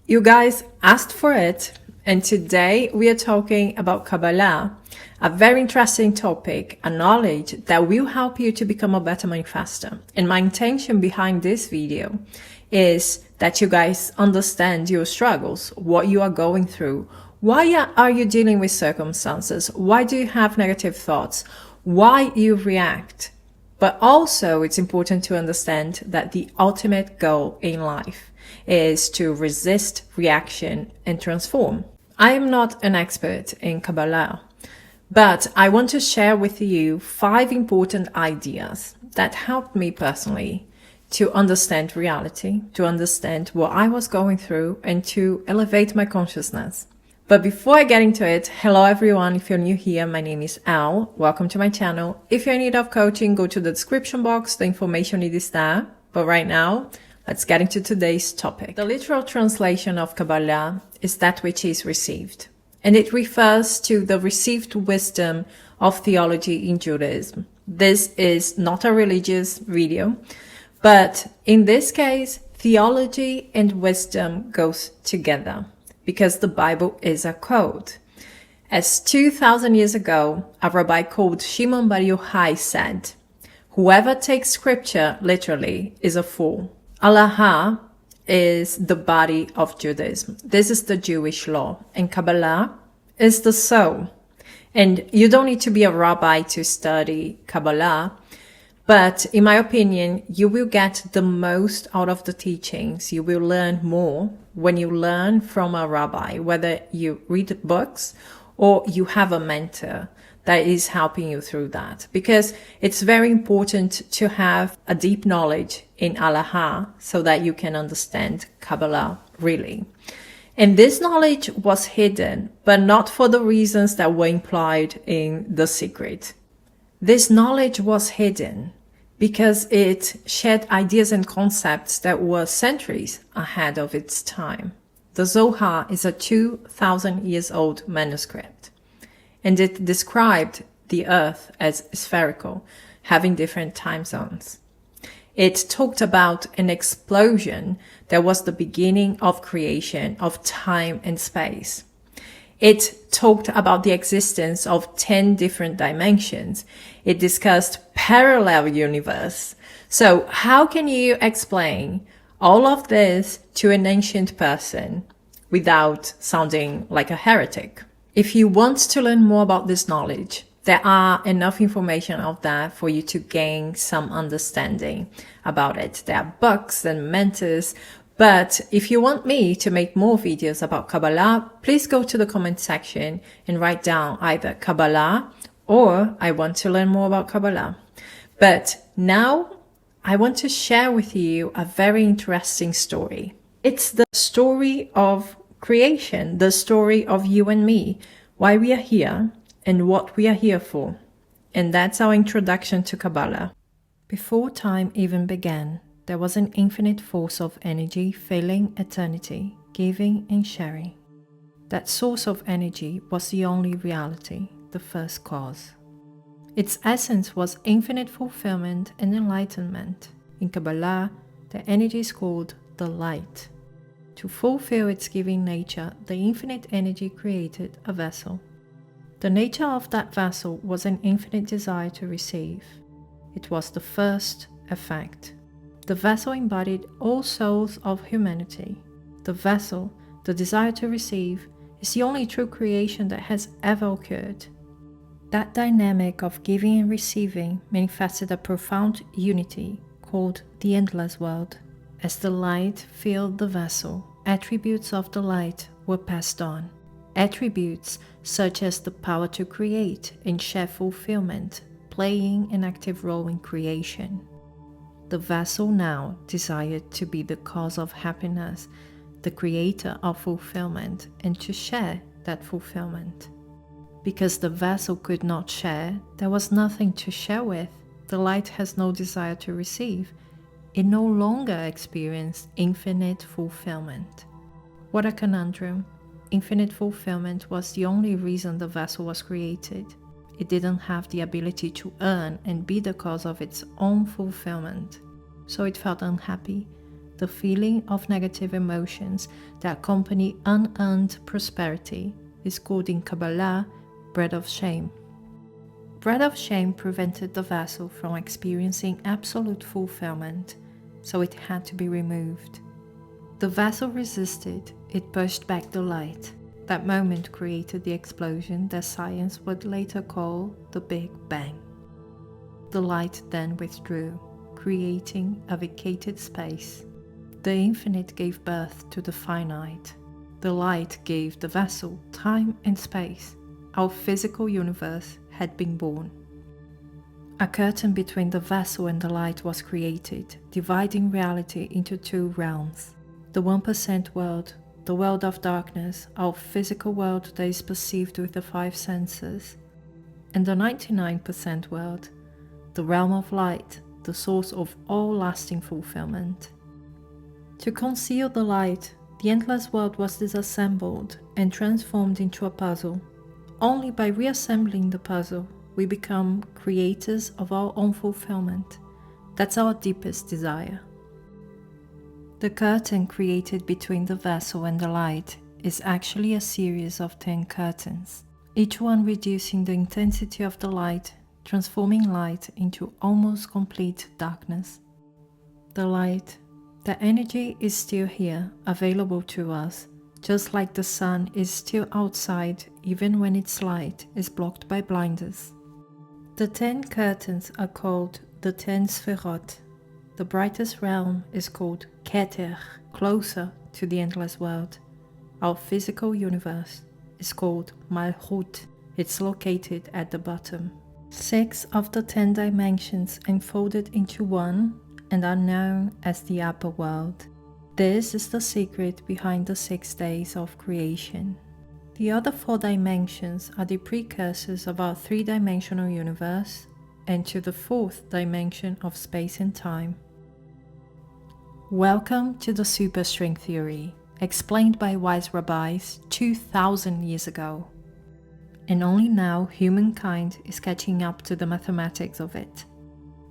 You guys asked for it, and today we are talking about Kabbalah, a very interesting topic, a knowledge that will help you to become a better manifestor. And my intention behind this video is that you guys understand your struggles, what you are going through, why are you dealing with circumstances, why do you have negative thoughts, why you react. But also it's important to understand that the ultimate goal in life is to resist reaction and transform. I am not an expert in Kabbalah, but I want to share with you 5 important ideas that helped me personally to understand reality, to understand what I was going through, and to elevate my consciousness. But before I get into it, hello everyone. If you're new here, my name is Al. Welcome to my channel. If you're in need of coaching, go to the description box. The information is there. But right now, let's get into today's topic. The literal translation of Kabbalah is that which is received. And it refers to the received wisdom of theology in Judaism. This is not a religious video, but in this case, theology and wisdom goes together because the Bible is a code. As 2,000 years ago, a rabbi called Shimon Bar Yochai said, "Whoever takes scripture literally is a fool." Halacha is the body of Judaism. This is the Jewish law, and Kabbalah is the soul. And you don't need to be a rabbi to study Kabbalah, but in my opinion, you will get the most out of the teachings. You will learn more when you learn from a rabbi, whether you read books or you have a mentor that is helping you through that. Because it's very important to have a deep knowledge in Halacha so that you can understand Kabbalah really. And this knowledge was hidden, but not for the reasons that were implied in The Secret. This knowledge was hidden because it shared ideas and concepts that were centuries ahead of its time. The Zohar is a 2,000 years old manuscript, and it described the earth as spherical, having different time zones. It talked about an explosion that was the beginning of creation of time and space. It talked about the existence of 10 different dimensions. It discussed parallel universe. So how can you explain all of this to an ancient person without sounding like a heretic? If you want to learn more about this knowledge, there are enough information out there for you to gain some understanding about it. There are books and mentors. But if you want me to make more videos about Kabbalah, please go to the comment section and write down either Kabbalah or I want to learn more about Kabbalah. But now I want to share with you a very interesting story. It's the story of creation, the story of you and me, why we are here and what we are here for. And that's our introduction to Kabbalah. Before time even began, there was an infinite force of energy filling eternity, giving and sharing. That source of energy was the only reality, the first cause. Its essence was infinite fulfillment and enlightenment. In Kabbalah, the energy is called the light. To fulfill its giving nature, the infinite energy created a vessel. The nature of that vessel was an infinite desire to receive. It was the first effect. The vessel embodied all souls of humanity. The vessel, the desire to receive, is the only true creation that has ever occurred. That dynamic of giving and receiving manifested a profound unity called the endless world. As the light filled the vessel, attributes of the light were passed on. Attributes such as the power to create and share fulfillment, playing an active role in creation. The vessel now desired to be the cause of happiness, the creator of fulfillment, and to share that fulfillment. Because the vessel could not share, there was nothing to share with. The light has no desire to receive. It no longer experienced infinite fulfillment. What a conundrum. Infinite fulfillment was the only reason the vessel was created. It didn't have the ability to earn and be the cause of its own fulfillment. So it felt unhappy. the feeling of negative emotions that accompany unearned prosperity, is called in Kabbalah bread of shame. Bread of shame prevented the vessel from experiencing absolute fulfillment, so it had to be removed. The vessel resisted, it pushed back the light. That moment created the explosion that science would later call the Big Bang. The light then withdrew, creating a vacated space. The infinite gave birth to the finite. The light gave the vessel time and space. Our physical universe had been born. A curtain between the vessel and the light was created, dividing reality into two realms. The 1% world, the world of darkness, our physical world that is perceived with the 5 senses, and the 99% world, the realm of light, the source of all lasting fulfillment. To conceal the light, the endless world was disassembled and transformed into a puzzle. Only by reassembling the puzzle, we become creators of our own fulfillment. That's our deepest desire. The curtain created between the vessel and the light is actually a series of 10 curtains, each one reducing the intensity of the light, transforming light into almost complete darkness. The light, the energy is still here, available to us, just like the sun is still outside even when its light is blocked by blinders. The 10 curtains are called the 10 Sefirot. The brightest realm is called Keter, closer to the endless world. Our physical universe is called Malchut. It's located at the bottom. 6 of the 10 dimensions enfolded into one and are known as the upper world. This is the secret behind the 6 days of creation. The other 4 dimensions are the precursors of our 3-dimensional universe and to the 4th dimension of space and time. Welcome to the superstring theory, explained by wise rabbis 2,000 years ago. And only now humankind is catching up to the mathematics of it.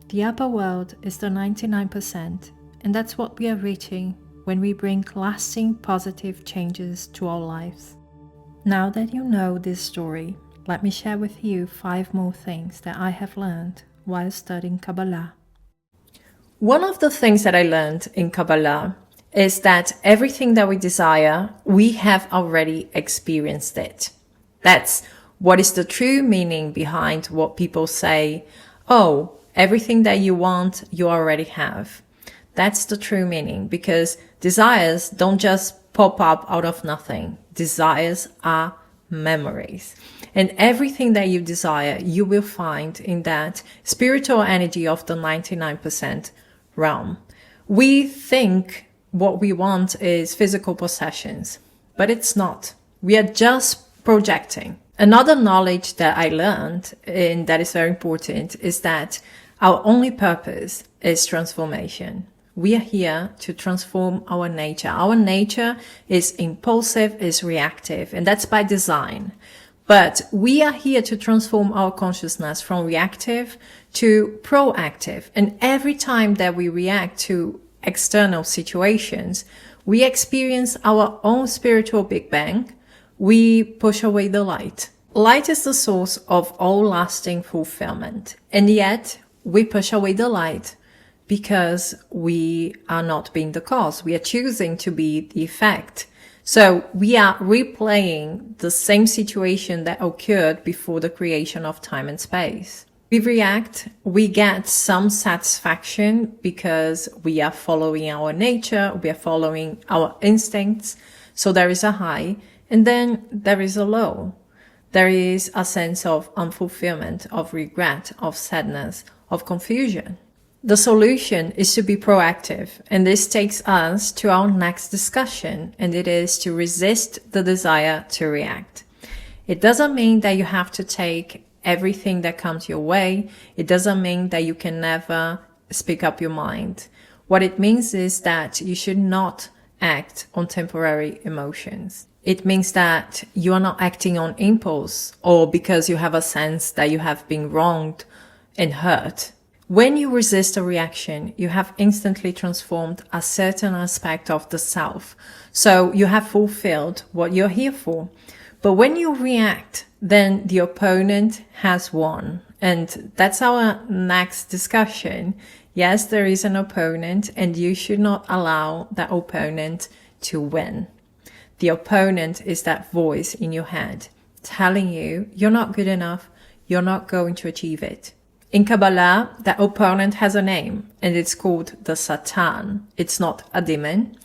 The upper world is the 99%, and that's what we are reaching when we bring lasting positive changes to our lives. Now that you know this story, let me share with you 5 more things that I have learned while studying Kabbalah. One of the things that I learned in Kabbalah is that everything that we desire, we have already experienced it. That's what is the true meaning behind what people say, oh, everything that you want, you already have. That's the true meaning, because desires don't just pop up out of nothing. Desires are memories. And everything that you desire, you will find in that spiritual energy of the 99% realm. We think what we want is physical possessions, but it's not. We are just projecting. Another knowledge that I learned, and that is very important, is that our only purpose is transformation. We are here to transform our nature. Our nature is impulsive, is reactive, and that's by design. But we are here to transform our consciousness from reactive to proactive. And every time that we react to external situations, we experience our own spiritual Big Bang. We push away the light. Light is the source of all lasting fulfillment. And yet we push away the light because we are not being the cause. We are choosing to be the effect. So we are replaying the same situation that occurred before the creation of time and space. We react, we get some satisfaction because we are following our nature, we are following our instincts. So there is a high, and then there is a low. There is a sense of unfulfillment, of regret, of sadness, of confusion. The solution is to be proactive, and this takes us to our next discussion, and it is to resist the desire to react. It doesn't mean that you have to take everything that comes your way. It doesn't mean that you can never speak up your mind. What it means is that you should not act on temporary emotions. It means that you are not acting on impulse or because you have a sense that you have been wronged and hurt. When you resist a reaction, you have instantly transformed a certain aspect of the self. So you have fulfilled what you're here for. But when you react, then the opponent has won. And that's our next discussion. Yes, there is an opponent, and you should not allow that opponent to win. The opponent is that voice in your head telling you you're not good enough, you're not going to achieve it. In Kabbalah, that opponent has a name, and it's called the Satan. It's not a demon.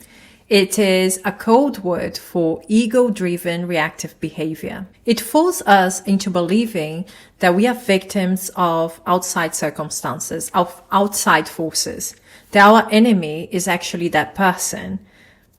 It is a code word for ego-driven reactive behavior. It fools us into believing that we are victims of outside circumstances, of outside forces, that our enemy is actually that person,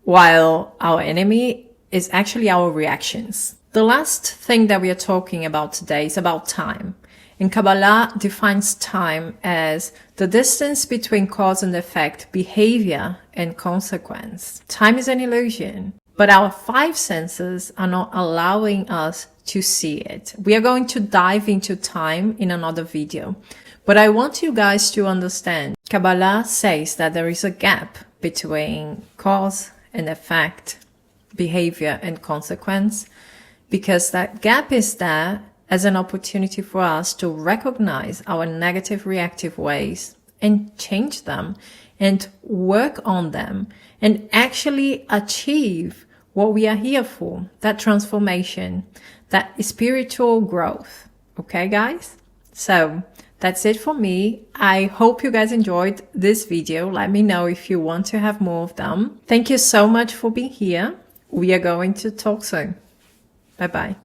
while our enemy is actually our reactions. The last thing that we are talking about today is about time. And Kabbalah defines time as the distance between cause and effect, behavior and consequence. Time is an illusion, but our five senses are not allowing us to see it. We are going to dive into time in another video, but I want you guys to understand. Kabbalah says that there is a gap between cause and effect, behavior and consequence, because that gap is there as an opportunity for us to recognize our negative reactive ways and change them and work on them and actually achieve what we are here for, that transformation, that spiritual growth. Okay, guys? So that's it for me. I hope you guys enjoyed this video. Let me know if you want to have more of them. Thank you so much for being here. We are going to talk soon. Bye-bye.